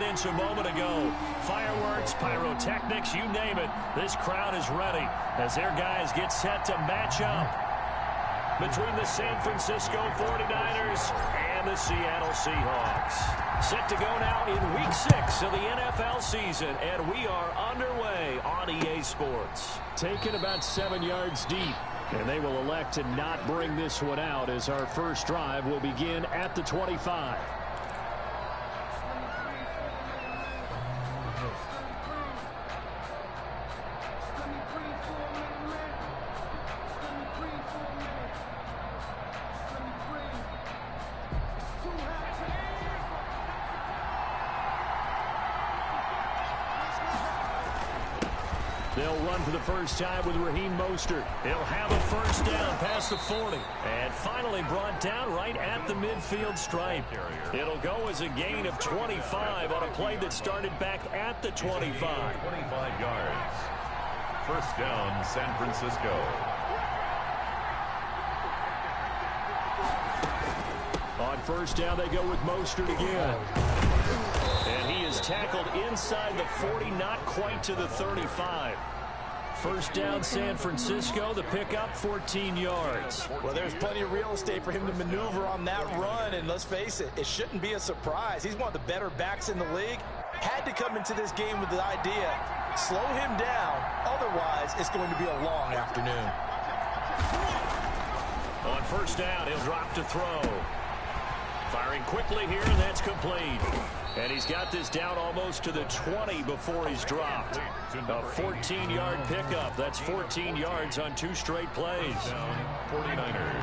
evidence a moment ago. Fireworks, pyrotechnics, you name it. This crowd is ready as their guys get set to match up between the San Francisco 49ers and the Seattle Seahawks. Set to go now in Week 6 of the NFL season, and we are underway on EA Sports. Taken about 7 yards deep, and they will elect to not bring this one out as our first drive will begin at the 25. They'll run for the first time with Raheem Mostert. He'll have a first down past the 40. And finally brought down right at the midfield stripe. It'll go as a gain of 25 on a play that started back at the 25. 25 yards. First down, San Francisco. On first down, they go with Mostert again. And he is tackled inside the 40, not quite to the 35. First down, San Francisco. The pickup, 14 yards. Well, there's plenty of real estate for him to maneuver on that run. And let's face it, it shouldn't be a surprise. He's one of the better backs in the league. Had to come into this game with the idea, slow him down. Otherwise, it's going to be a long afternoon. On first down, he'll drop to throw. Firing quickly here, and that's complete. And he's got this down almost to the 20 before he's dropped. A 14-yard pickup. That's 14 yards on 2 straight plays. 49ers.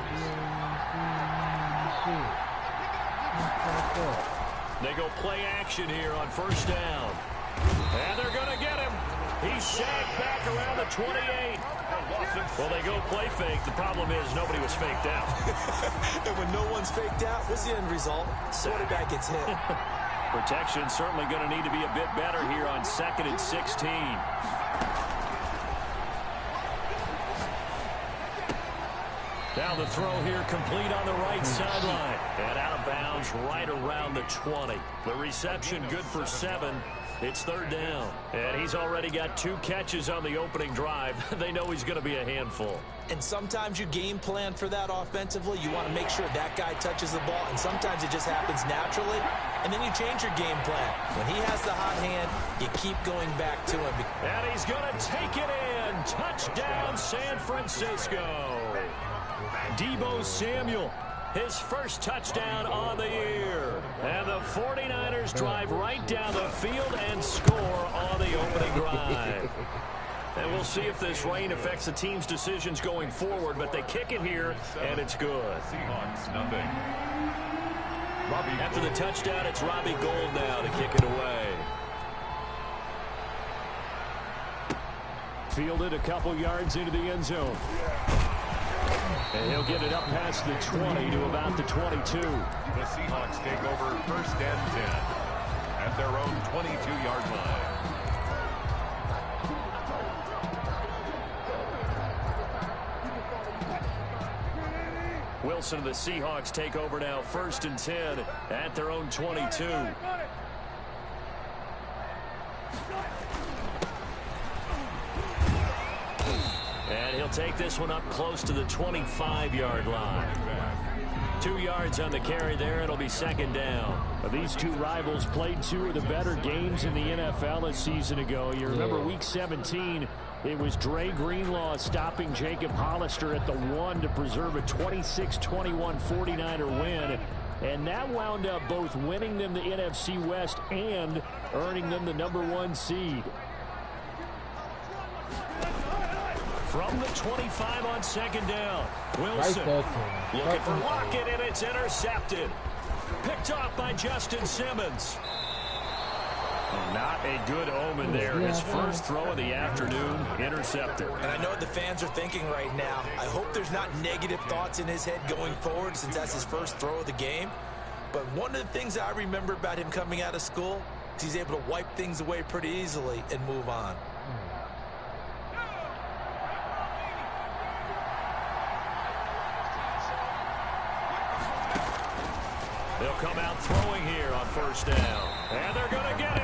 They go play action here on first down. And they're going to get him. He's sacked back around the 28. Well, they go play fake. The problem is nobody was faked out. And when no one's faked out, what's the end result? Quarterback gets hit. Protection certainly going to need to be a bit better here on 2nd and 16. Now the throw here complete on the right sideline. And out of bounds right around the 20. The reception good for 7. It's third down. And he's already got 2 catches on the opening drive. They know he's going to be a handful. And sometimes you game plan for that offensively. You want to make sure that guy touches the ball. And sometimes it just happens naturally. And then you change your game plan. When he has the hot hand, you keep going back to him. And he's going to take it in. Touchdown, San Francisco. Deebo Samuel, his first touchdown on the year. And the 49ers drive right down the field and score on the opening drive. And we'll see if this rain affects the team's decisions going forward, but they kick it here, and it's good. Seahawks, nothing. After the touchdown, it's Robbie Gould now to kick it away. Fielded a couple yards into the end zone. And he'll get it up past the 20 to about the 22. The Seahawks take over first and 10 at their own 22-yard line. Wilson and the Seahawks take over now first and 10 at their own 22. And he'll take this one up close to the 25-yard line. 2 yards on the carry there. It'll be second down. These two rivals played 2 of the better games in the NFL a season ago. You remember Week 17, it was Dre Greenlaw stopping Jacob Hollister at the 1 to preserve a 26-21 49er win. And that wound up both winning them the NFC West and earning them the #1 seed. From the 25 on second down. Wilson looking for Lockett, and it's intercepted. Picked off by Justin Simmons. Not a good omen there. His first throw of the afternoon, intercepted. And I know what the fans are thinking right now. I hope there's not negative thoughts in his head going forward since that's his first throw of the game. But one of the things I remember about him coming out of school is he's able to wipe things away pretty easily and move on. They'll come out throwing here on first down. And they're going to get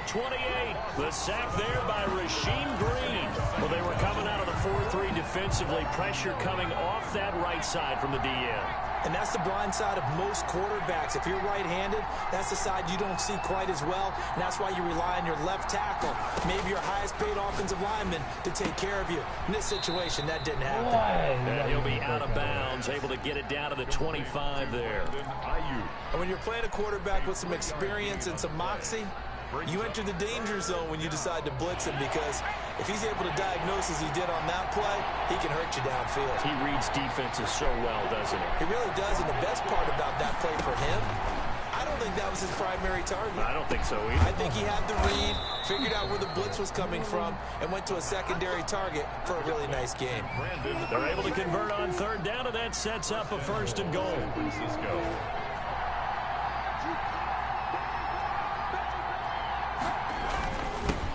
28. The sack there by Rasheem Green. Well, they were coming out of the 4-3 defensively. Pressure coming off that right side from the DN. And that's the blind side of most quarterbacks. If you're right-handed, that's the side you don't see quite as well. And that's why you rely on your left tackle, maybe your highest-paid offensive lineman, to take care of you. In this situation, that didn't happen. And he'll be out of bounds, able to get it down to the 25 there. And when you're playing a quarterback with some experience and some moxie, you enter the danger zone when you decide to blitz him, because if he's able to diagnose as he did on that play, he can hurt you downfield. He reads defenses so well, doesn't he? He really does, and the best part about that play for him, I don't think that was his primary target. I don't think so either. I think he had the read, figured out where the blitz was coming from, and went to a secondary target for a really nice game. They're able to convert on third down, and that sets up a 1st and goal.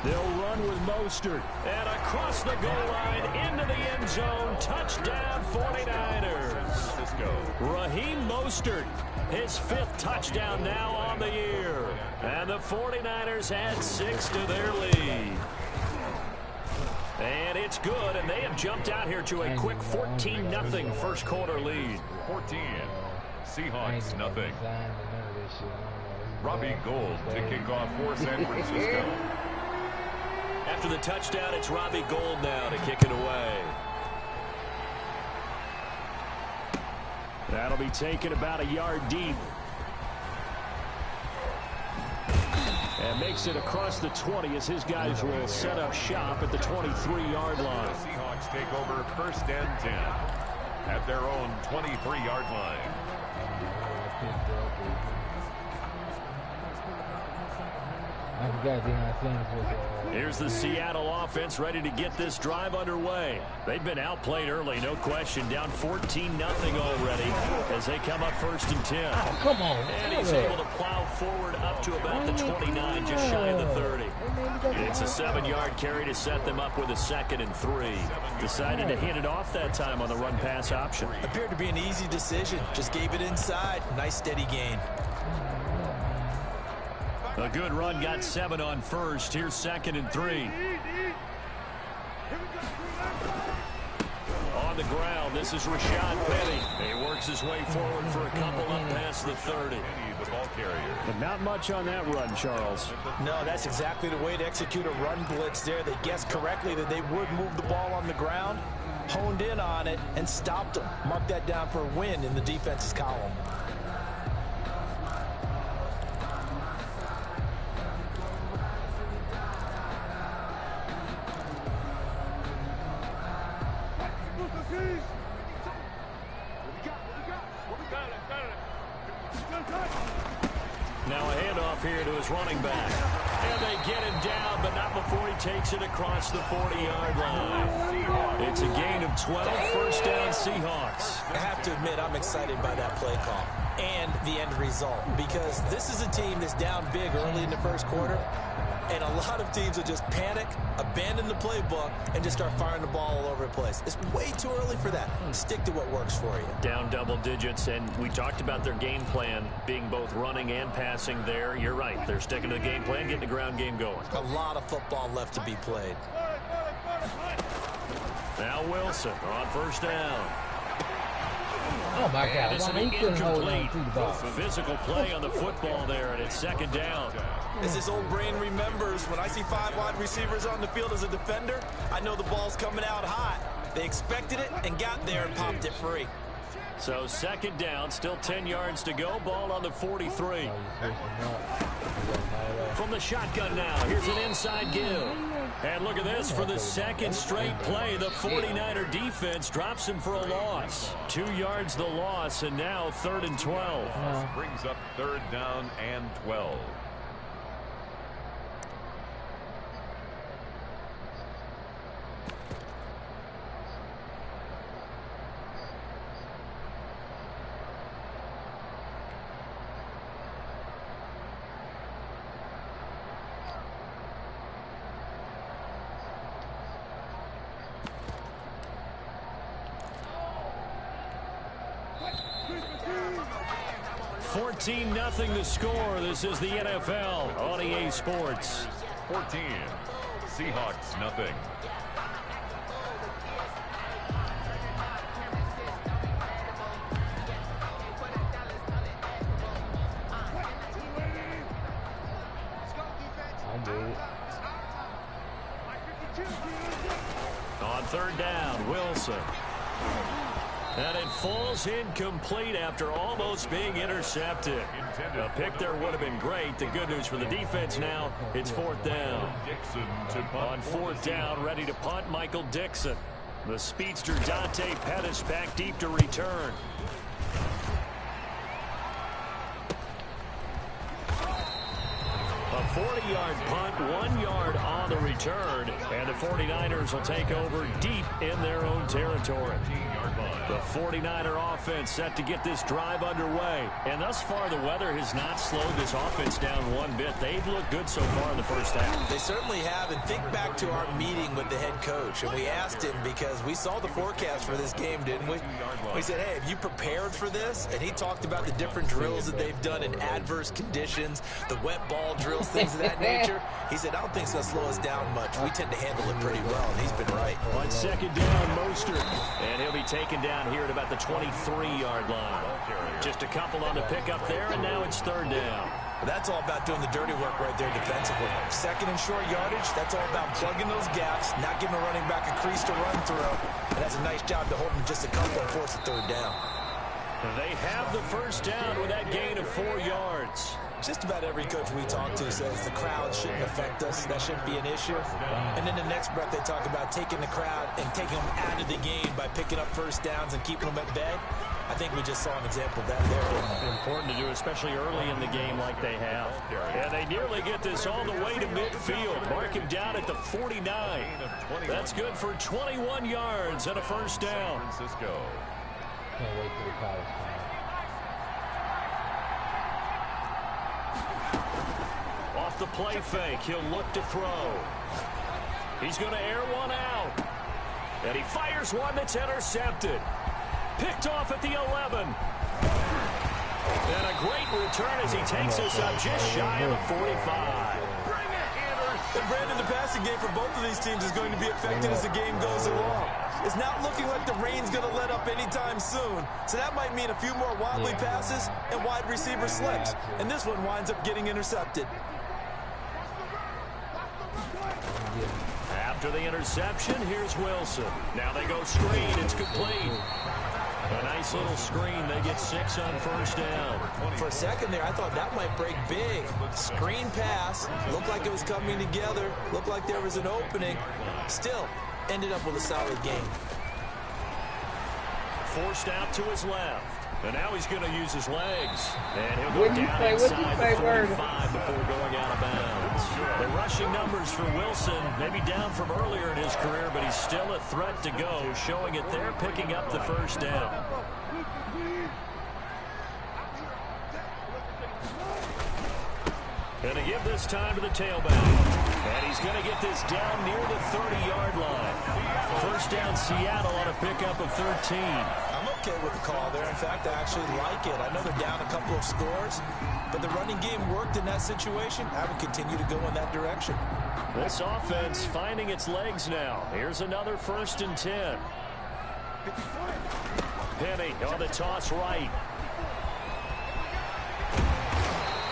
They'll run with Mostert. And across the goal line, into the end zone. Touchdown, 49ers. Raheem Mostert, his 5th touchdown now on the year. And the 49ers add 6 to their lead. And it's good, and they have jumped out here to a quick 14-0 first quarter lead. 14. Seahawks, nothing. Robbie Gould to kick off for San Francisco. After the touchdown, it's Robbie Gould now to kick it away. That'll be taken about a yard deep. And makes it across the 20 as his guys will set up shop at the 23-yard line. The Seahawks take over 1st and 10 at their own 23-yard line. Here's the Seattle offense ready to get this drive underway. They've been outplayed early, no question. Down 14-0 already as they come up 1st and 10. Oh, come on. And he's able to plow forward up to about the 29, just shy of the 30. It's a 7-yard carry to set them up with a 2nd and 3. Decided to hand it off that time on the run-pass option. Appeared to be an easy decision. Just gave it inside. Nice steady gain. A good run, got 7 on 1st. Here's 2nd and 3. On the ground, this is Rashad Penny. He works his way forward for a couple up past the 30. The ball carrier. But not much on that run, Charles. No, that's exactly the way to execute a run blitz there. They guessed correctly that they would move the ball on the ground, honed in on it, and stopped them. Mark that down for a win in the defense's column. Now a handoff here to his running back. And they get him down, but not before he takes it across the 40-yard line. It's a gain of 12, 1st down Seahawks. I have to admit, I'm excited by that play call and the end result, because this is a team that's down big early in the first quarter, and a lot of teams will just panic, abandon the playbook, and just start firing the ball all over the place. It's way too early for that. Stick to what works for you. Down double digits, and we talked about their game plan being both running and passing there. You're right. They're sticking to the game plan, getting the ground game going. A lot of football left to be played. Now Wilson on 1st down. Oh, my God. This will Why be he couldn't hold on incomplete. to the ball? Physical play on the football there, and it's 2nd down. As his old brain remembers, when I see 5 wide receivers on the field as a defender, I know the ball's coming out hot. They expected it and got there and popped it free. So 2nd down, still 10 yards to go. Ball on the 43. From the shotgun now, here's an inside give. And look at this, for the 2nd straight play, the 49er defense drops him for a loss. 2 yards the loss, and now 3rd and 12. Brings up 3rd down and 12. 14-0 the score. This is the NFL on EA Sports. 14. Seahawks, nothing. On third down, Wilson. And it falls incomplete after almost being intercepted. A pick there would have been great. The good news for the defense now, it's fourth down. On fourth down, ready to punt, Michael Dixon. The speedster Dante Pettis back deep to return. A 40-yard punt, 1 yard on the return, and the 49ers will take over deep in their own territory. The 49er offense set to get this drive underway, and thus far the weather has not slowed this offense down one bit. They've looked good so far in the first half. They certainly have, and think back to our meeting with the head coach, and we asked him because we saw the forecast for this game, didn't we? We said, hey, have you prepared for this? And he talked about the different drills that they've done in adverse conditions, the wet ball drills, things of that nature. He said, I don't think it's going to slow us down much. We tend to handle it pretty well, and he's been right. On second down, Mostert, and he'll be taken down here at about the 23-yard line. Just a couple on the pickup there, and now it's third down. But that's all about doing the dirty work right there defensively. Second and short yardage, that's all about plugging those gaps, not giving a running back a crease to run through. And that's a nice job to hold him just a couple and force a third down. They have the first down with that gain of 4 yards. Just about every coach we talk to says the crowd shouldn't affect us. That shouldn't be an issue. And then the next breath they talk about taking the crowd and taking them out of the game by picking up first downs and keeping them at bay. I think we just saw an example of that there. Important to do, especially early in the game like they have. And they nearly get this all the way to midfield. Mark him down at the 49. That's good for 21 yards and a first down. Can't wait till the college time. Off the play fake, he'll look to throw. He's going to air one out. And he fires one that's intercepted. Picked off at the 11. And a great return as he takes us up just shy of the 45. And Brandon, the passing game for both of these teams is going to be affected as the game goes along. It's not looking like the rain's going to let up anytime soon. So that might mean a few more wobbly passes and wide receiver slips. And this one winds up getting intercepted. After the interception, here's Wilson. Now they go screen. It's complete. A nice little screen. They get 6 on first down. For a second there, I thought that might break big. Screen pass. Looked like it was coming together. Looked like there was an opening. Still, ended up with a solid game. Forced out to his left. And now he's going to use his legs. And he'll go down inside the 45 before going out of bounds. The rushing numbers for Wilson maybe down from earlier in his career, but he's still a threat to go, showing it there, picking up the first down. Going to give this time to the tailback. And he's going to get this down near the 30-yard line. First down, Seattle on a pickup of 13. I'm okay with the call there. In fact, I actually like it. I know they're down a couple of scores, but the running game worked in that situation. I would continue to go in that direction. This offense finding its legs now. Here's another 1st and 10. Penny on the toss right.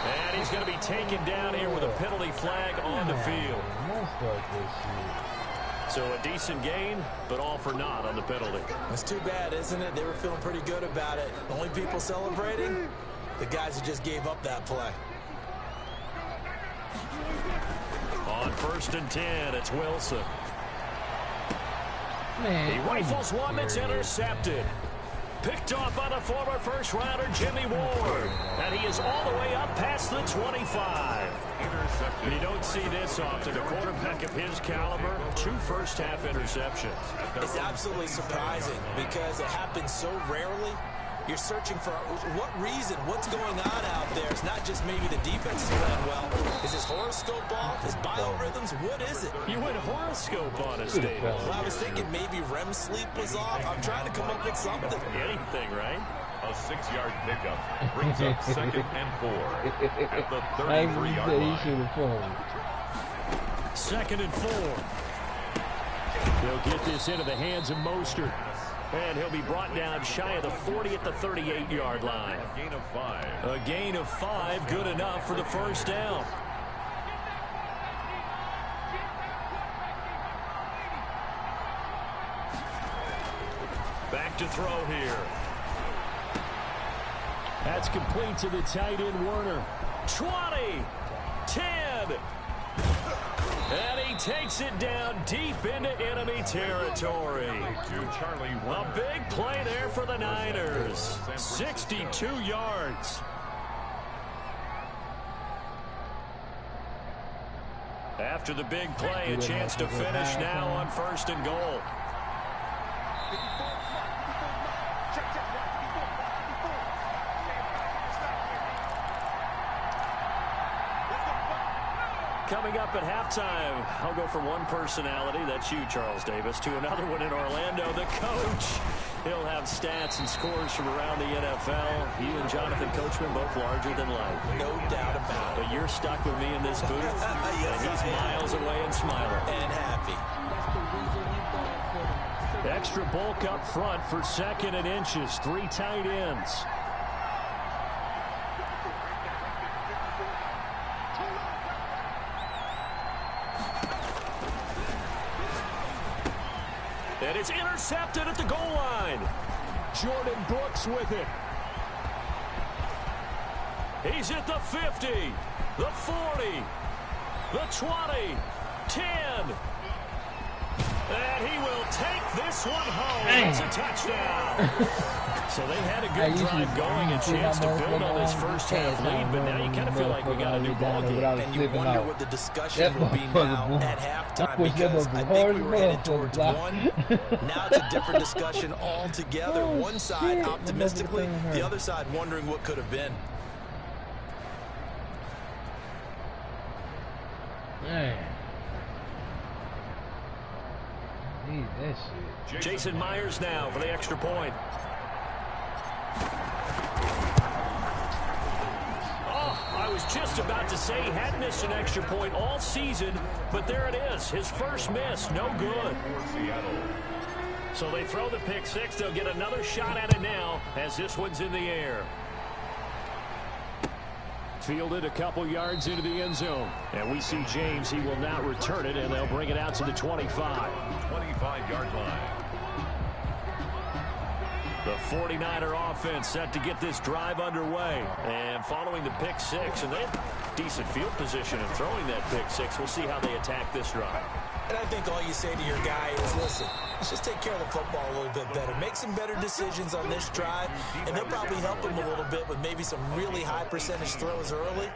And he's going to be taken down here with a penalty flag on the field. So a decent gain, but all for naught on the penalty. It's too bad, isn't it? They were feeling pretty good about it. Only people celebrating, the guys who just gave up that play. On 1st and 10, it's Wilson. He rifles one that's intercepted. Picked off by the former first-rounder Jimmy Ward. And he is all the way up past the 25. Intercepted. You don't see this often. A quarterback of his caliber, 2 first-half interceptions. It's absolutely surprising because it happens so rarely. You're searching for what reason, what's going on out there. It's not just maybe the defense is playing well. Is his horoscope off? His biorhythms? What is it? You went horoscope on us, David. Well, I was thinking maybe REM sleep was off. I'm trying to come up with something. Anything, right? A 6-yard pickup brings up 2nd and 4 at the 33-yard line. 2nd and 4. He'll get this into the hands of Mostert. And he'll be brought down shy of the 40 at the 38-yard line. A gain of 5. A gain of 5, good enough for the first down. Back to throw here. That's complete to the tight end, Werner. 20, 10. And he takes it down deep into enemy territory. A big play there for the Niners. 62 yards. After the big play, a chance to finish now on 1st and goal. Coming up at halftime, I'll go from one personality, that's you, Charles Davis, to another one in Orlando, the coach. He'll have stats and scores from around the NFL. You and Jonathan Coachman both larger than life. No doubt about it. But you're stuck with me in this booth, Yes, and he's miles away and smiling. And happy. Extra bulk up front for 2nd and inches. 3 tight ends. And it's intercepted at the goal line. Jordan Brooks with it. He's at the 50, the 40, the 20, 10. And he will take this one home. It's a touchdown. So they had a good drive going, a chance to build on this first half lead, but now you kind of feel like we got a new ball game. And you wonder what the discussion will be now at halftime, because I think we were headed towards one. Now it's a different discussion altogether. One side optimistically, the other side wondering what could have been. Man. Need that shit. Jason Myers now for the extra point. I was just about to say he hadn't missed an extra point all season, but there it is. His first miss, no good. So they throw the pick six. They'll get another shot at it now as this one's in the air. Fielded a couple yards into the end zone. And we see James. He will not return it, and they'll bring it out to the 25. 25-yard line. The 49er offense set to get this drive underway. And following the pick six, and they have decent field position in throwing that pick six. We'll see how they attack this drive. And I think all you say to your guy is, listen, let's just take care of the football a little bit better. Make some better decisions on this drive, and they'll probably help him a little bit with maybe some really high percentage throws early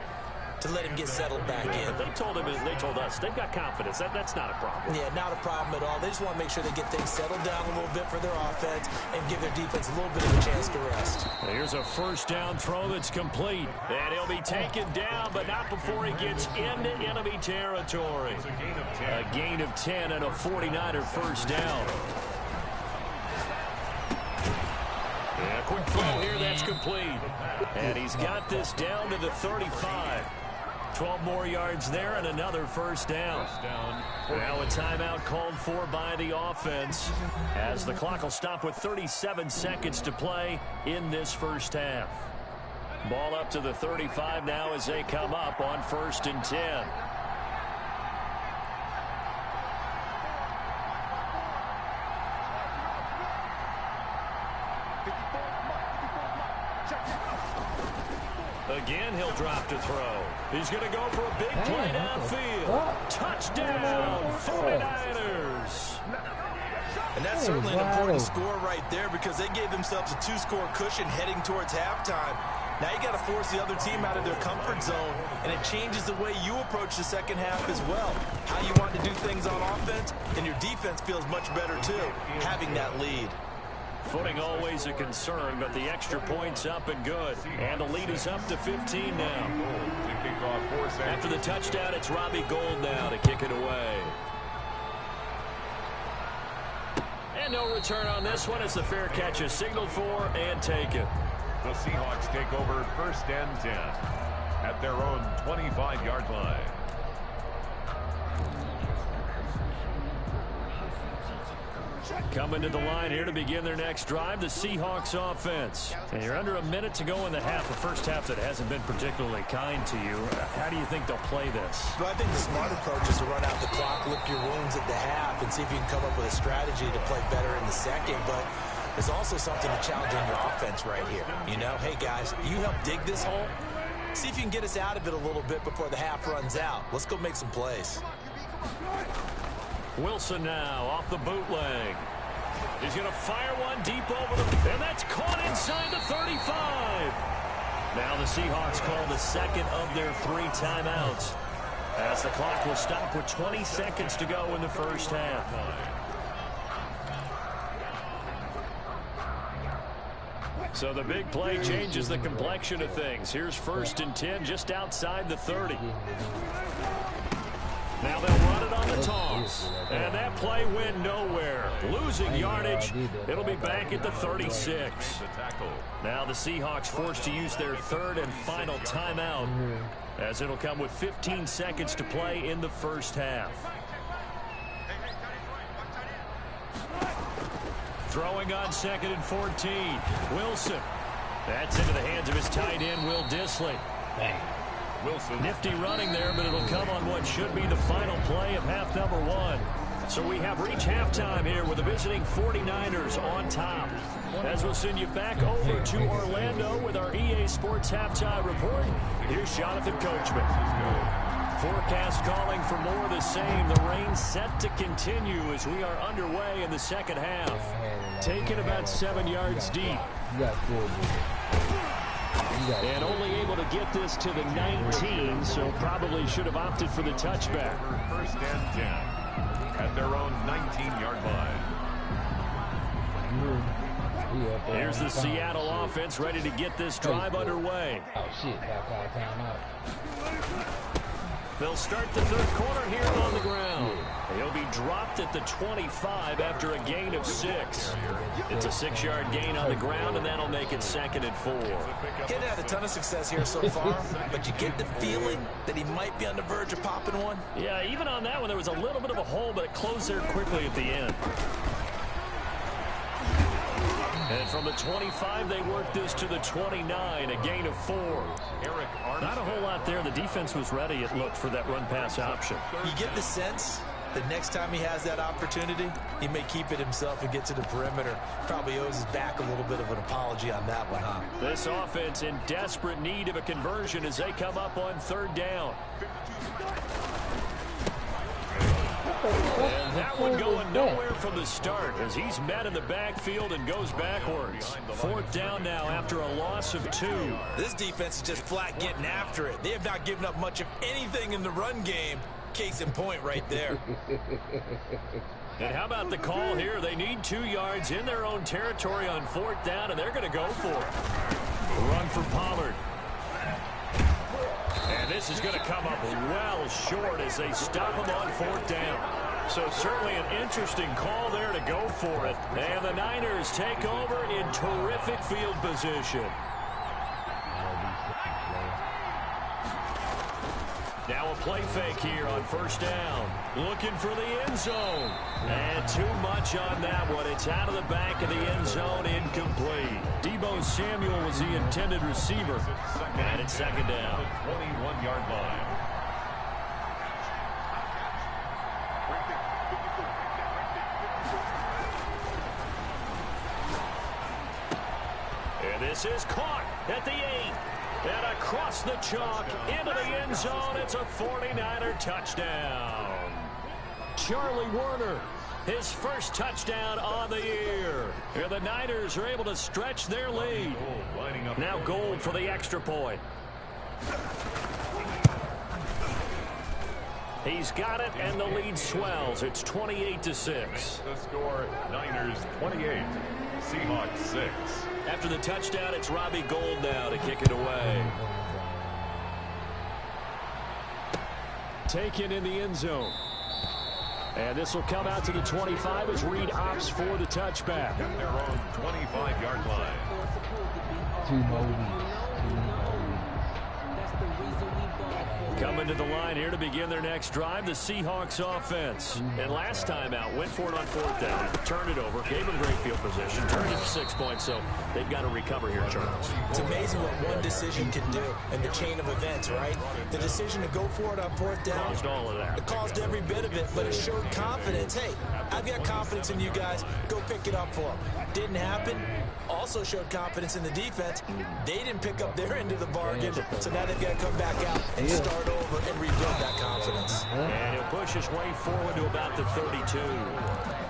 to let him get settled back in. But they told us, they've got confidence. That's not a problem. Yeah, not a problem at all. They just want to make sure they get things settled down a little bit for their offense and give their defense a little bit of a chance to rest. Here's a first down throw that's complete. And he'll be taken down, but not before he gets into enemy territory. It's a gain of 10. A gain of 10 and a 49er first down. Yeah, quick throw here, that's complete. And he's got this down to the 35. 12 more yards there and another first down. Now a timeout called for by the offense as the clock will stop with 37 seconds to play in this first half. Ball up to the 35 now as they come up on 1st and 10. Again, he'll drop to throw. He's going to go for a big play downfield. Touchdown, 49ers. And that's certainly an important score right there, because they gave themselves a 2-score cushion heading towards halftime. Now you got to force the other team out of their comfort zone, and it changes the way you approach the second half as well. How you want to do things on offense, and your defense feels much better too, having that lead. Footing always a concern, but the extra point's up and good. And the lead is up to 15 now. After the touchdown, it's Robbie Gould now to kick it away. And no return on this one as the fair catch is signaled for and taken. The Seahawks take over first and 10 at their own 25-yard line. Coming to the line here to begin their next drive, the Seahawks offense. And you're under a minute to go in the half, a first half that hasn't been particularly kind to you. How do you think they'll play this? Well, I think the smart approach is to run out the clock, lick your wounds at the half, and see if you can come up with a strategy to play better in the second. But there's also something to challenging your offense right here. You know, hey, guys, you help dig this hole. See if you can get us out of it a little bit before the half runs out. Let's go make some plays. Wilson now off the bootleg. He's going to fire one deep over the... And that's caught inside the 35. Now the Seahawks call the second of their 3 timeouts, as the clock will stop with 20 seconds to go in the first half. So the big play changes the complexion of things. Here's first and 10 just outside the 30. Now they'll run it on the toss. And that play went nowhere. Losing yardage. It'll be back at the 36. Now the Seahawks forced to use their third and final timeout, as it'll come with 15 seconds to play in the first half. Throwing on second and 14. Wilson. That's into the hands of his tight end, Will Dissly. Wilson. Nifty running there, but it'll come on what should be the final play of half number 1. So we have reached halftime here with the visiting 49ers on top. As we'll send you back over to Orlando with our EA Sports Halftime Report, here's Jonathan Coachman. Forecast calling for more of the same. The rain set to continue as we are underway in the second half. Taken about 7 yards deep. And only able to get this to the 19, so probably should have opted for the touchback. First and 10 at their own 19-yard line. Here's the Seattle offense ready to get this drive underway. Oh, shit. Got called timeout. They'll start the third quarter here on the ground. He'll be dropped at the 25 after a gain of 6. It's a 6-yard gain on the ground, and that'll make it 2nd and 4. He hasn't had a ton of success here so far, but you get the feeling that he might be on the verge of popping one. Yeah, even on that one, there was a little bit of a hole, but it closed there quickly at the end. And from the 25, they work this to the 29, a gain of 4. Not a whole lot there. The defense was ready, it looked, for that run-pass option. You get the sense that next time he has that opportunity, he may keep it himself and get to the perimeter. Probably owes his back a little bit of an apology on that one, huh? This offense in desperate need of a conversion as they come up on 3rd down. And that one going nowhere from the start as he's met in the backfield and goes backwards. 4th down now after a loss of 2. This defense is just flat getting after it. They have not given up much of anything in the run game. Case in point right there. And how about the call here? They need 2 yards in their own territory on 4th down, and they're going to go for it. Run for Pollard. And this is going to come up well short as they stop him on 4th down. So certainly an interesting call there to go for it. And the Niners take over in terrific field position. Now a play fake here on 1st down. Looking for the end zone. And too much on that one. It's out of the back of the end zone, incomplete. Deebo Samuel was the intended receiver. And it's 2nd down. 21-yard line. And this is caught at the 8. And across the chalk into the end zone. It's a 49er touchdown. Charlie Warner, his first touchdown on the year. And the Niners are able to stretch their lead. Now Gold for the extra point. He's got it, and the lead swells. It's 28-6. The score, Niners 28, Seahawks 6. After the touchdown, it's Robbie Gould now to kick it away. Taken in the end zone. And this will come out to the 25 as Reed opts for the touchback. At their own 25-yard line. 2 more weeks. Coming to the line here to begin their next drive, the Seahawks offense. And last time out, went for it on 4th down, turned it over, gave them great field position, turned it to 6 points, so they've got to recover here, Charles. It's amazing what one decision can do in the chain of events, right? The decision to go for it on 4th down. Caused all of that. It caused every bit of it, but it showed confidence. Hey, I've got confidence in you guys. Go pick it up for them. Didn't happen. Also showed confidence in the defense. They didn't pick up their end of the bargain, so now they've got to come back out and start over and rebuild that confidence. And he'll push his way forward to about the 32.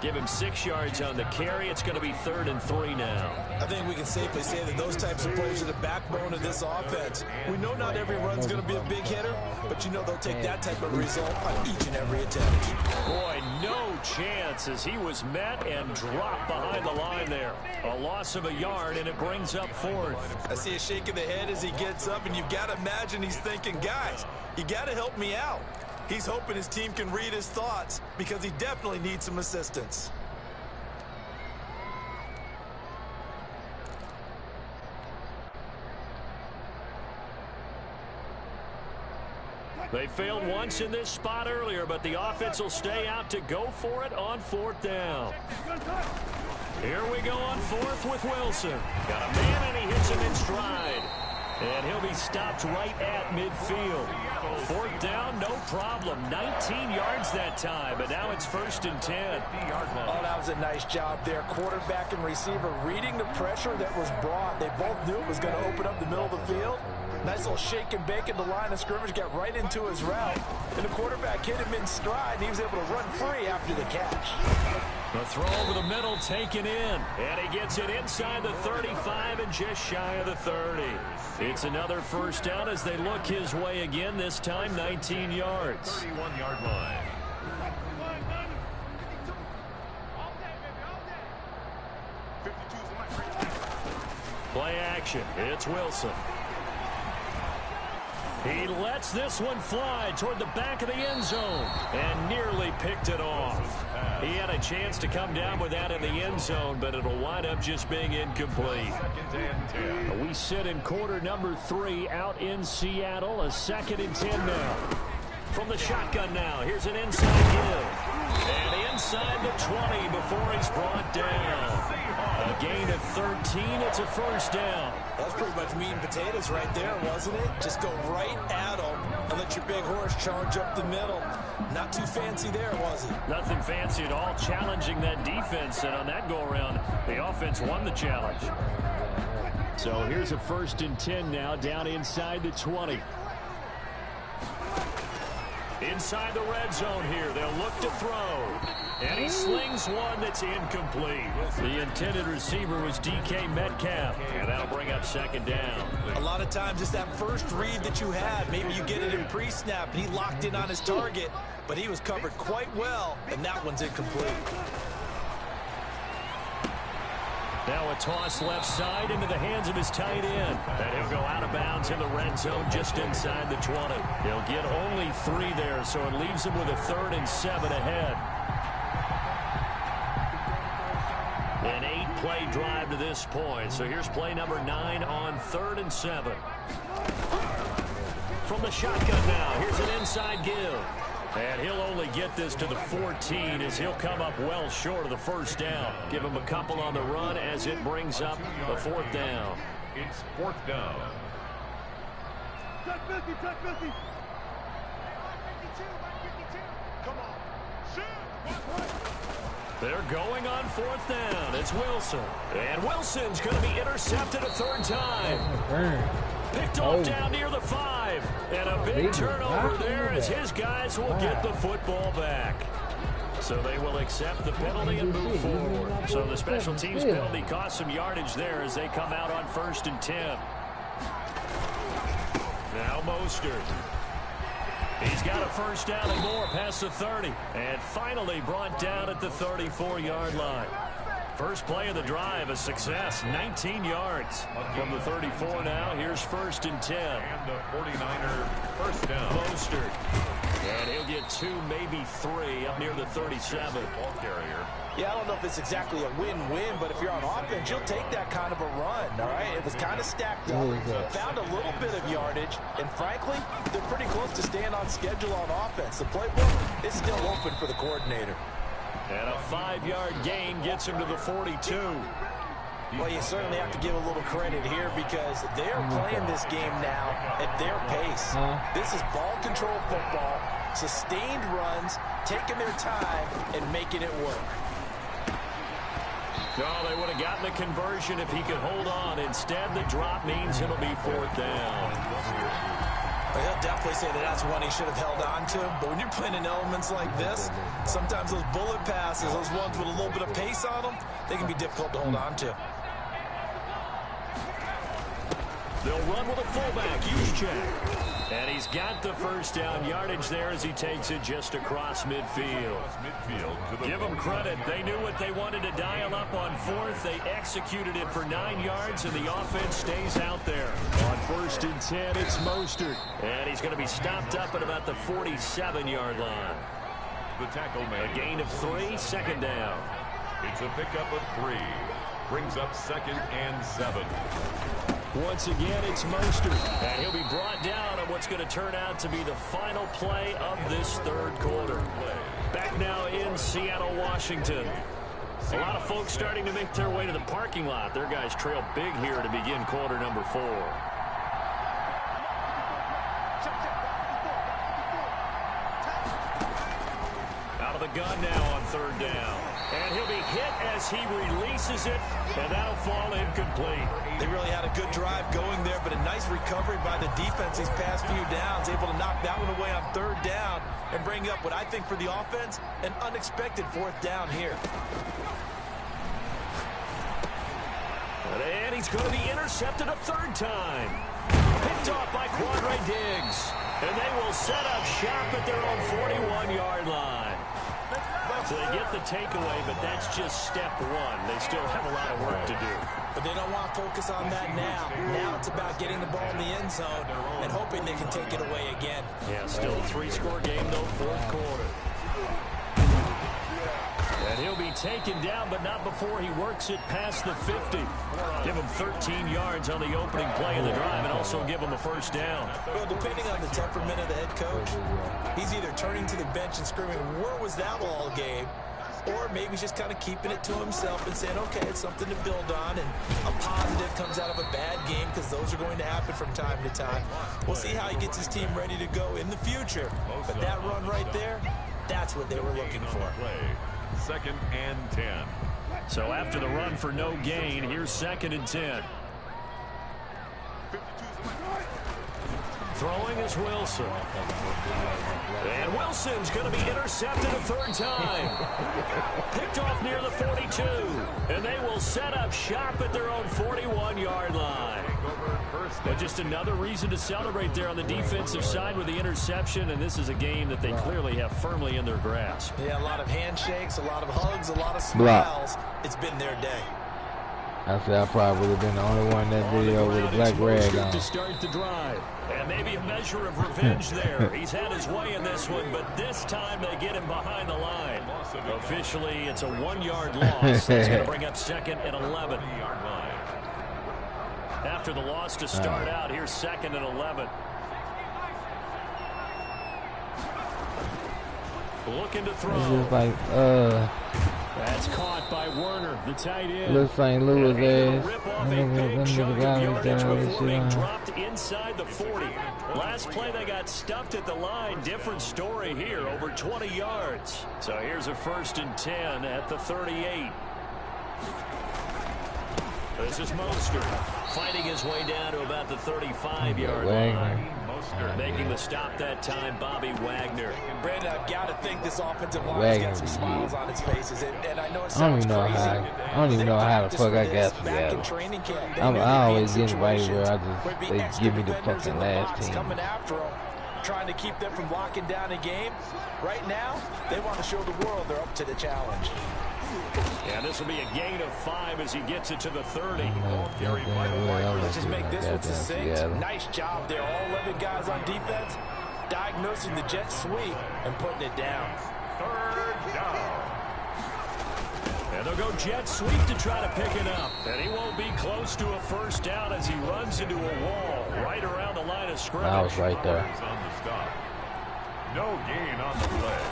Give him 6 yards on the carry. It's going to be 3rd and 3 now. I think we can safely say that those types of plays are the backbone of this offense. We know not every run's going to be a big hitter, but you know they'll take that type of result on each and every attempt. Boy, no chance as he was met and dropped behind the line there. A loss of a yard, and it brings up 4th. I see a shake of the head as he gets up, and you've got to imagine he's thinking, guys, you got to help me out. He's hoping his team can read his thoughts because he definitely needs some assistance. They failed once in this spot earlier, but the offense will stay out to go for it on 4th down. Here we go on 4th with Wilson. Got a man, and he hits him in stride. And he'll be stopped right at midfield. 4th down, no problem. 19 yards that time, but now it's 1st and 10. Oh, that was a nice job there. Quarterback and receiver reading the pressure that was brought. They both knew it was going to open up the middle of the field. Nice little shake and bake at the line of scrimmage, got right into his route. And the quarterback hit him in stride, and he was able to run free after the catch. The throw over the middle taken in, and he gets it inside the 35 and just shy of the 30. It's another 1st down as they look his way again, this time 19 yards. 31-yard line. Play action. It's Wilson. He lets this one fly toward the back of the end zone and nearly picked it off. He had a chance to come down with that in the end zone, but it'll wind up just being incomplete. We sit in quarter number 3 out in Seattle. A 2nd and 10 now. From the shotgun now, here's an inside give. And inside the 20 before he's brought down. A gain of 13, it's a 1st down. That's pretty much meat and potatoes right there, wasn't it? Just go right at him and let your big horse charge up the middle. Not too fancy there, was it? Nothing fancy at all, challenging that defense, and on that go-around, the offense won the challenge. So here's a 1st and 10 now, down inside the 20. Inside the red zone here, they'll look to throw. And he slings one that's incomplete. The intended receiver was DK Metcalf, and that'll bring up 2nd down. A lot of times it's that first read that you had. Maybe you get it in pre-snap, and he locked in on his target, but he was covered quite well, and that one's incomplete. Now a toss left side into the hands of his tight end. And he'll go out of bounds in the red zone just inside the 20. He'll get only 3 there, so it leaves him with a 3rd and 7 ahead. An 8-play drive to this point. So here's play number 9 on 3rd and 7. From the shotgun now, here's an inside give. And he'll only get this to the 14 as he'll come up well short of the 1st down. Give him a couple on the run as it brings up the 4th down. It's 4th down. They're going on 4th down. It's Wilson. And Wilson's going to be intercepted a 3rd time. Picked off down near the 5. And a big turnover there as his guys will get the football back. So they will accept the penalty and move forward. So the special teams penalty cost some yardage there as they come out on 1st and 10. Now Mostert. He's got a 1st down and more past the 30. And finally brought down at the 34-yard line. First play of the drive, a success, 19 yards. From the 34 now, here's 1st and 10. And the 49er 1st down. Mostert. And he'll get 2, maybe 3 up near the 37. Ball carrier. Yeah, I don't know if it's exactly a win-win, but if you're on offense, you'll take that kind of a run, all right? It was kind of stacked up, found a little bit of yardage, and frankly, they're pretty close to staying on schedule on offense. The playbook is still open for the coordinator. And a 5-yard gain gets him to the 42. Well, you certainly have to give a little credit here because they're playing this game now at their pace. This is ball control football, sustained runs, taking their time, and making it work. No, they would have gotten the conversion if he could hold on. Instead, the drop means it'll be 4th down. Well, he'll definitely say that that's one he should have held on to. But when you're playing in elements like this, sometimes those bullet passes, those ones with a little bit of pace on them, they can be difficult to hold on to. They'll run with a fullback, use check. And he's got the first down yardage there as he takes it just across midfield. Give them credit. They knew what they wanted to dial up on 4th. They executed it for 9 yards, and the offense stays out there. On 1st and 10, it's Mostert. And he's going to be stopped up at about the 47-yard line. The tackle made. A gain of 3, 2nd down. It's a pickup of 3. Brings up 2nd and 7. Once again, it's Mostert. And he'll be brought down on what's going to turn out to be the final play of this 3rd quarter. Back now in Seattle, Washington. A lot of folks starting to make their way to the parking lot. Their guys trail big here to begin quarter number 4. Out of the gun now on 3rd down. And he'll be hit as he releases it, and that'll fall incomplete. They really had a good drive going there, but a nice recovery by the defense these past few downs, able to knock that one away on 3rd down and bring up what I think for the offense, an unexpected 4th down here. And he's going to be intercepted a 3rd time. Picked off by Quandre Diggs. And they will set up shop at their own 41-yard line. So they get the takeaway, but that's just step 1. They still have a lot of work to do. But they don't want to focus on that now. Now it's about getting the ball in the end zone and hoping they can take it away again. Yeah, still a 3-score game, though, 4th quarter. And he'll be taken down, but not before he works it past the 50. Give him 13 yards on the opening play of the drive and also give him a 1st down. Well, depending on the temperament of the head coach, he's either turning to the bench and screaming, "Where was that all game?" Or maybe he's just kind of keeping it to himself and saying, okay, it's something to build on, and a positive comes out of a bad game because those are going to happen from time to time. We'll see how he gets his team ready to go in the future. But that run right there, that's what they were looking for. 2nd and 10. So after the run for no gain, here's 2nd and 10. Throwing is Wilson. And Wilson's going to be intercepted a 3rd time. Picked off near the 42. And they will set up shop at their own 41-yard line. But just another reason to celebrate there on the defensive side with the interception. And this is a game that they clearly have firmly in their grasp. Yeah, a lot of handshakes, a lot of hugs, a lot of smiles. It's been their day. I said I probably would have been the only one in that video with a black rag on. To start the drive. And maybe a measure of revenge there. He's had his way in this one, but this time they get him behind the line. Officially, it's a 1-yard loss. That's going to bring up 2nd and 11. After the loss to start out, here's 2nd and 11. Looking to throw. It's just like, That's caught by Werner, the tight end. Little St. Louis ass. Rip off a big chunk of yardage before being dropped inside the 40. Last play they got stuffed at the line. Different story here, over 20 yards. So here's a 1st and 10 at the 38. This is Mostert fighting his way down to about the 35-yard line. Making the stop that time, Bobby Wagner. Brandon, I've got to think this offensive line has got some smiles on its faces. And I know it sounds crazy. I don't even know how the fuck I got together. I always get invited where they give me the fucking last team. Coming after them, trying to keep them from locking down a game. Right now, they want to show the world they're up to the challenge. Yeah, this will be a gain of 5 as he gets it to the 30. Let's just make this one succinct. Nice job there. All 11 guys on defense diagnosing the jet sweep and putting it down. Third down. And they'll go jet sweep to try to pick it up. And he won't be close to a first down as he runs into a wall right around the line of scrimmage. That was right there. On the stop. No gain on the play.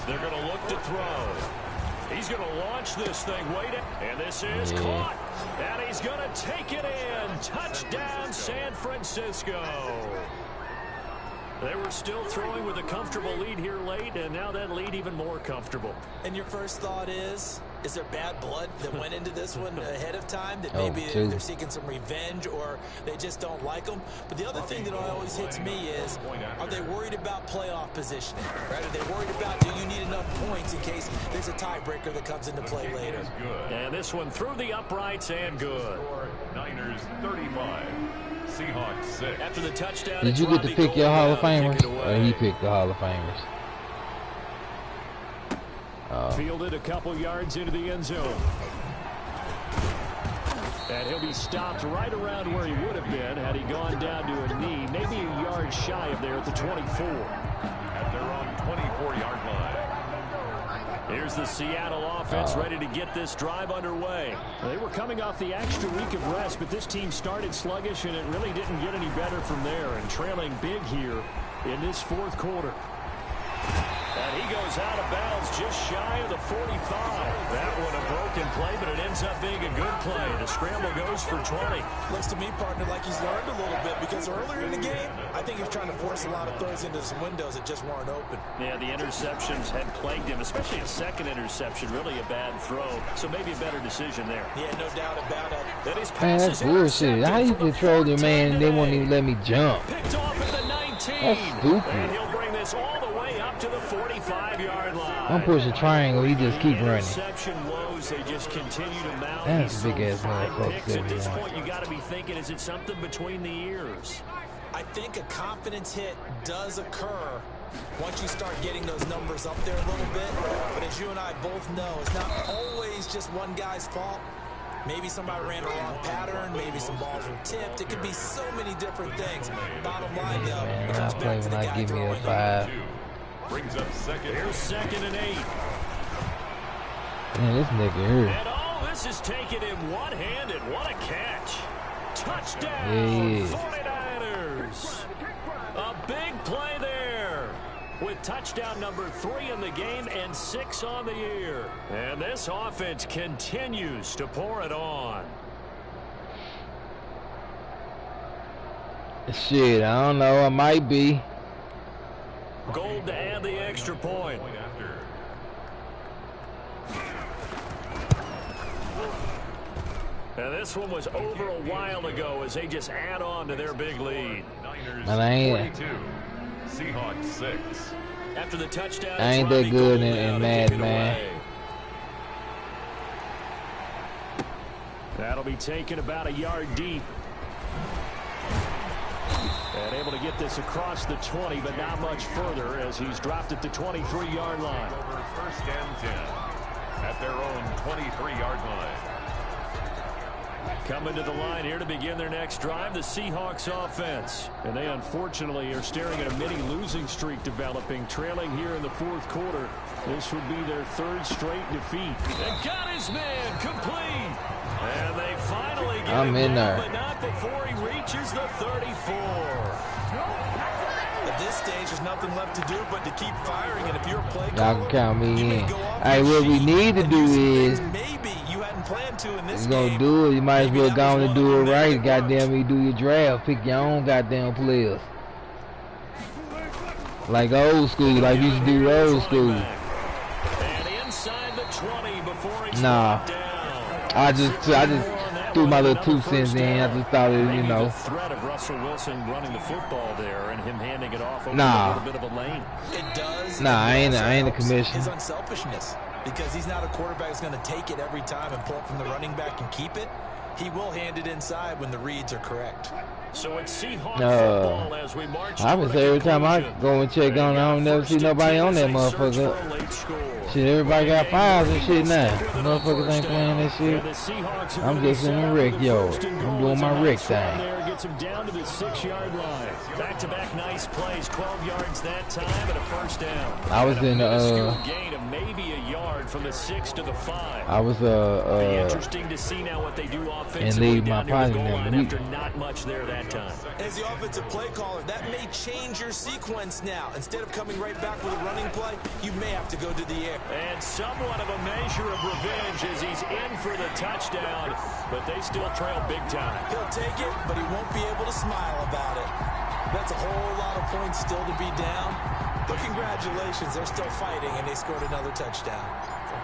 They're going to look to throw. He's going to launch this thing. Wait, and this is caught. And he's going to take it in. Touchdown, San Francisco. They were still throwing with a comfortable lead here late, and now that lead even more comfortable. And your first thought is there bad blood that went into this one ahead of time, that maybe they're seeking some revenge or they just don't like them? But the other thing that always hits me is, are they worried about playoff positioning? Right? Are they worried about, do you need enough points in case there's a tiebreaker that comes into play later? And this one through the uprights and good. Niners 35. Seahawks 6. After the touchdown, did you get to pick your Hall of Famers? Or he picked the Hall of Famers? Fielded a couple yards into the end zone. And he'll be stopped right around where he would have been had he gone down to a knee, maybe a yard shy of there at the 24. At their own 24-yard line. Here's the Seattle offense ready to get this drive underway. They were coming off the extra week of rest, but this team started sluggish, and it really didn't get any better from there, and trailing big here in this fourth quarter. And he goes out of bounds just shy of the 45. That one a broken play, but it ends up being a good play. The scramble goes for 20. Looks to me, partner, like he's learned a little bit, because earlier in the game, I think he was trying to force a lot of throws into some windows that just weren't open. Yeah, the interceptions had plagued him, especially a second interception, really a bad throw. So maybe a better decision there. Yeah, no doubt about it. Man, that's bullshit. How you control your man and they won't even let me jump? Picked off at the 19. That's stupid. And he'll bring this all the way up to the 45-yard line. I'm pushing triangle, he just keep running. Interception woes, they just continue to mount. That's a big ass motherfucker. At this point, you got to be thinking, is it something between the ears? I think a confidence hit does occur once you start getting those numbers up there a little bit. But as you and I both know, it's not always just one guy's fault. Maybe somebody ran a wrong pattern. Maybe some balls were tipped. It could be so many different things. Bottom line, though, it comes back to the guy throwing the ball. Brings up second. Here's 2nd and 8. Man, this nigga here. And this is taken in one-handed. What a catch. Touchdown, 49ers. A big play there with touchdown number 3 in the game and 6 on the year. And this offense continues to pour it on. Shit, I don't know. I might be. Gold to add the extra point. And this one was over a while ago as they just add on to their big lead. Niners 42, Seahawks 6. After the touchdown, I ain't that good in Mad, man. That'll be taken about a yard deep. And able to get this across the 20, but not much further as he's dropped at the 23-yard line. Over 1st and 10 at their own 23-yard line. Coming to the line here to begin their next drive, the Seahawks offense. And they unfortunately are staring at a mini losing streak developing, trailing here in the fourth quarter. This would be their 3rd straight defeat. And got his man complete. And they finally get I'm him in down, there. but not before he reaches the 34. At this stage, there's nothing left to do but to keep firing. And if you're a play Y'all caller, can count me you may in. go off Hey, your what we sheet need to and do some is, things maybe you hadn't planned to in this you gonna game. do it. You might as Maybe well that go was on and one do of it them that right. worked. Goddamn, you do your draft. Pick your own goddamn players. Like old school, like you used to do old school. And inside the 20 before he's Nah. brought down. I just threw my little 2 cents in. I just thought it, you Maybe know. the threat of Russell Wilson running the football there and him handing it off over Nah. a little bit of a lane. It does. Nah, I ain't a His commissioner. unselfishness, because he's not a quarterback that's going to take it every time and pull it from the running back and keep it. He will hand it inside when the reads are correct. So it's Seahawks football as we march. I would say every time I go and check on, I don't never see nobody on that motherfucker. Shit, everybody got fouls and shit now. Motherfuckers ain't playing that shit. I'm just in the wreck yard. I'm doing my wreck thing. gets him down to the 6-yard line. Back-to-back nice plays, 12 yards that time and a first down. I was in gain of maybe a yard from the 6 to the 5. I was interesting to see now what they do offensively down near the goal line after not much there that time. As the offensive play caller, that may change your sequence now. Instead of coming right back with a running play, you may have to go to the air. And somewhat of a measure of revenge as he's in for the touchdown, but they still trail big time. He'll take it, but he won't be able to smile about it. That's a whole lot of points still to be down. But congratulations, they're still fighting, and they scored another touchdown.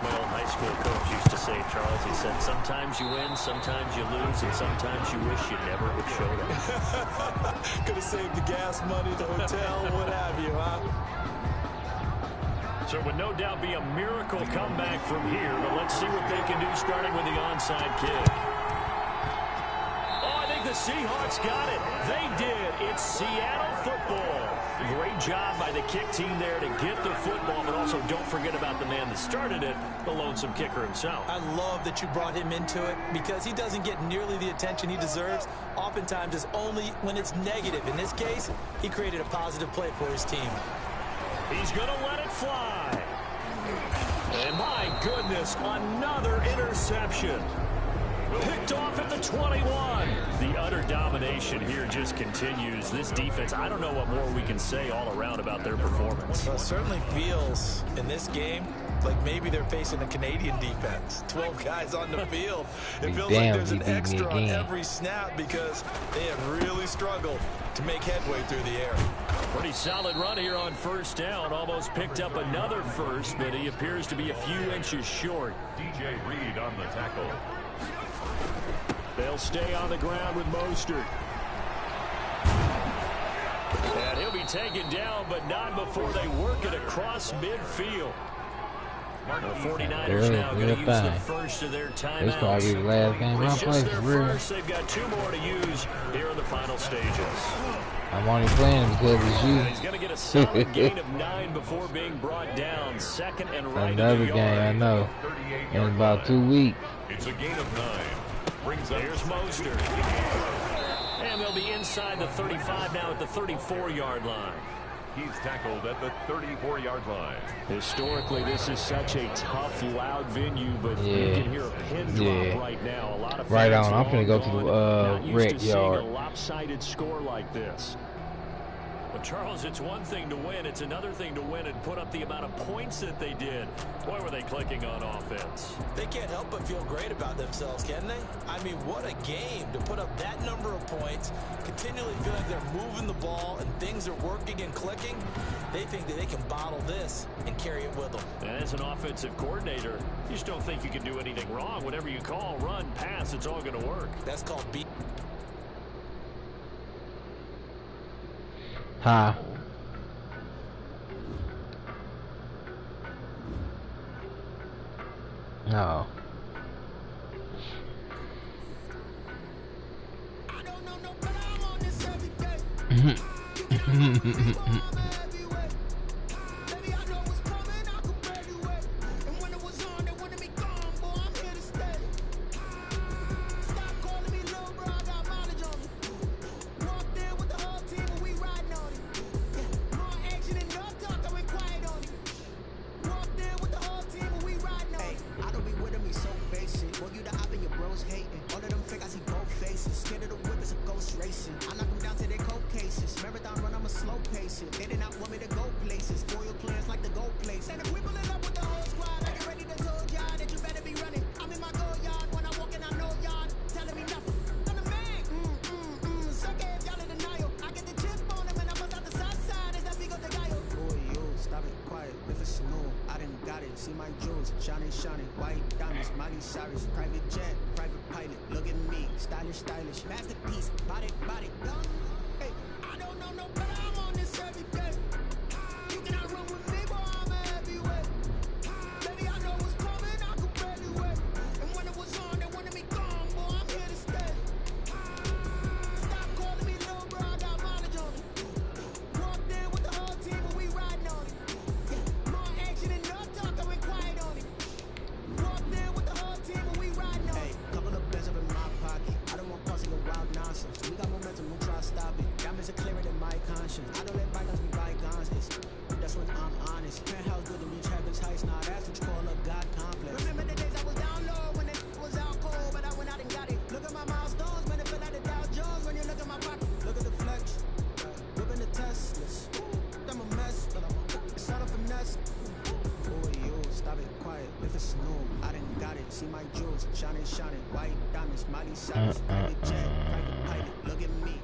My old high school coach used to say, Charles, he said, sometimes you win, sometimes you lose, and sometimes you wish you never would show up. Could have saved the gas money, the hotel, what have you, huh? So it would no doubt be a miracle comeback from here, but let's see what they can do starting with the onside kick. Oh, I think the Seahawks got it. They did. It's Seattle football. Great job by the kick team there to get the football, but also don't forget about the man that started it, the lonesome kicker himself. I love that you brought him into it because he doesn't get nearly the attention he deserves. Oftentimes it's only when it's negative. In this case, he created a positive play for his team. He's going to let it fly. And my goodness, another interception. Picked off at the 21. The utter domination here just continues. This defense, I don't know what more we can say all around about their performance. Well, it certainly feels in this game like maybe they're facing a Canadian defense. 12 guys on the field. It feels like there's an extra on every snap because they have really struggled to make headway through the air. Pretty solid run here on first down. Almost picked up another first, but he appears to be a few inches short. DJ Reed on the tackle. They'll stay on the ground with Mostert. And he'll be taken down, but not before they work it across midfield. The 49ers now going to use the first of their timeouts. This probably the last game I played for real. They've got 2 more to use here in the final stages. I'm only playing because it's you. And he's going to get a solid gain of 9 before being brought down. Second and right. Another game, I know. In about 2 weeks. It's a gain of 9. Brings up. Here's Mostert. And they'll be inside the 35 now at the 34-yard line. He's tackled at the 34-yard line. Historically, this is such a tough, loud venue, but you can hear a pin drop right now. A lot of right on. I'm going to go to the red yard. A lopsided score like this. Well, Charles, it's one thing to win. It's another thing to win and put up the amount of points that they did. Boy, were they clicking on offense. They can't help but feel great about themselves, can they? I mean, what a game to put up that number of points, continually feel like they're moving the ball and things are working and clicking. They think that they can bottle this and carry it with them. And as an offensive coordinator, you just don't think you can do anything wrong. Whatever you call, run, pass, it's all going to work. That's called beat. Huh. No. I don't know no better. I'm on this every day. Baby, I know what's coming. I could barely wait. And when it was on, they wanted me gone. Boy, I'm here to stay. Stop calling me little bro. I got mileage on me. Walked in with the whole team and we riding on it. More action and no talk. I went quiet on it. Walked in with the whole team and we riding on it. I don't be with me so basic. Boy, you the op and your bros hating. All of them fake, I see both faces. Scared of the whip, it's a ghost racing. I knock them down to their cold cases. Marathon run, I'm a slow pace it. They did not want me to go places. Foil plans like the gold place. And if we pulling up with the whole squad, I get ready to tell y'all that you better be running. I'm in my go yard when I walk in, I know y'all telling me nothing. I'm the man. Suck ass, y'all in denial. I get the chip on him and I bust out the south side. It's that big of the guy. Boy, you stop it quiet. If it's smooth, I done got it. See my jewels, shining, shining. White diamonds, Miley Cyrus. Private jet, private pilot. Look at me, stylish, stylish. Masterpiece, body, body. Hey, I don't know no better. I'm on this every day. You cannot run with me, boy. I'm a heavyweight. Baby, I know what's coming. I could barely wait. And when it was on, they wanted me gone. Boy, I'm here to stay. Stop calling me little bro. I got mileage on me. Walked in with the whole team and we riding on it. More action and no talk. I went quiet on it. Walked in with the whole team and we riding on it. Hey, couple of bands up in my pocket. I don't want causing a wild nonsense. We got momentum. honest. Penthouse building reach heaven's heights. Nah, that's what you call a God complex. Remember the days I was down low when it was out cold, but I went out and got it. Look at my milestones, man, it feel like the Dow Jones when you look at my pocket. Look at the flex, whipping the Teslas. I'm a mess, but it's not a finesse. Boy, you stop it, quiet. If it's new, I didn't got it. See my jewels, shining, white diamonds, Miley Cyrus, private jet, private pilot. Look at me.